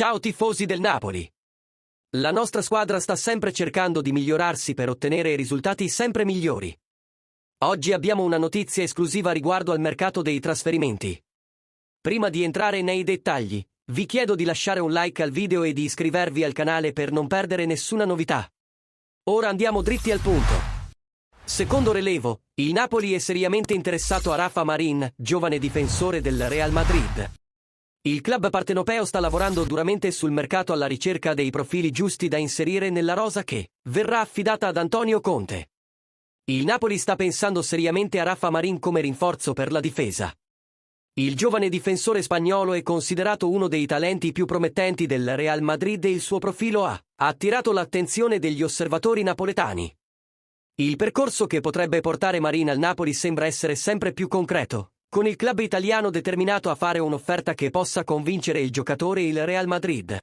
Ciao tifosi del Napoli! La nostra squadra sta sempre cercando di migliorarsi per ottenere risultati sempre migliori. Oggi abbiamo una notizia esclusiva riguardo al mercato dei trasferimenti. Prima di entrare nei dettagli, vi chiedo di lasciare un like al video e di iscrivervi al canale per non perdere nessuna novità. Ora andiamo dritti al punto. Secondo Relevo, il Napoli è seriamente interessato a Rafa Marín, giovane difensore del Real Madrid. Il club partenopeo sta lavorando duramente sul mercato alla ricerca dei profili giusti da inserire nella rosa che verrà affidata ad Antonio Conte. Il Napoli sta pensando seriamente a Rafa Marín come rinforzo per la difesa. Il giovane difensore spagnolo è considerato uno dei talenti più promettenti del Real Madrid e il suo profilo ha attirato l'attenzione degli osservatori napoletani. Il percorso che potrebbe portare Marín al Napoli sembra essere sempre più concreto, con il club italiano determinato a fare un'offerta che possa convincere il giocatore e il Real Madrid.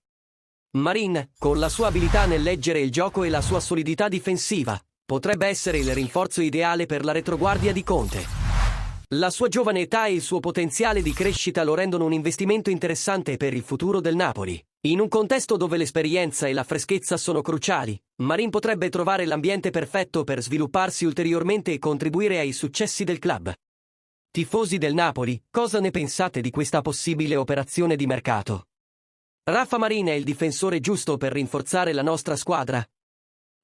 Marín, con la sua abilità nel leggere il gioco e la sua solidità difensiva, potrebbe essere il rinforzo ideale per la retroguardia di Conte. La sua giovane età e il suo potenziale di crescita lo rendono un investimento interessante per il futuro del Napoli. In un contesto dove l'esperienza e la freschezza sono cruciali, Marín potrebbe trovare l'ambiente perfetto per svilupparsi ulteriormente e contribuire ai successi del club. Tifosi del Napoli, cosa ne pensate di questa possibile operazione di mercato? Rafa Marín è il difensore giusto per rinforzare la nostra squadra?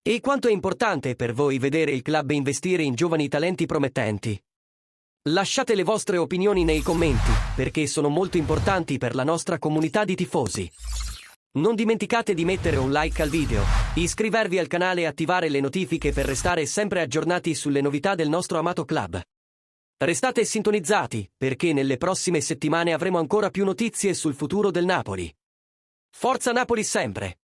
E quanto è importante per voi vedere il club investire in giovani talenti promettenti? Lasciate le vostre opinioni nei commenti, perché sono molto importanti per la nostra comunità di tifosi. Non dimenticate di mettere un like al video, iscrivervi al canale e attivare le notifiche per restare sempre aggiornati sulle novità del nostro amato club. Restate sintonizzati, perché nelle prossime settimane avremo ancora più notizie sul futuro del Napoli. Forza Napoli sempre!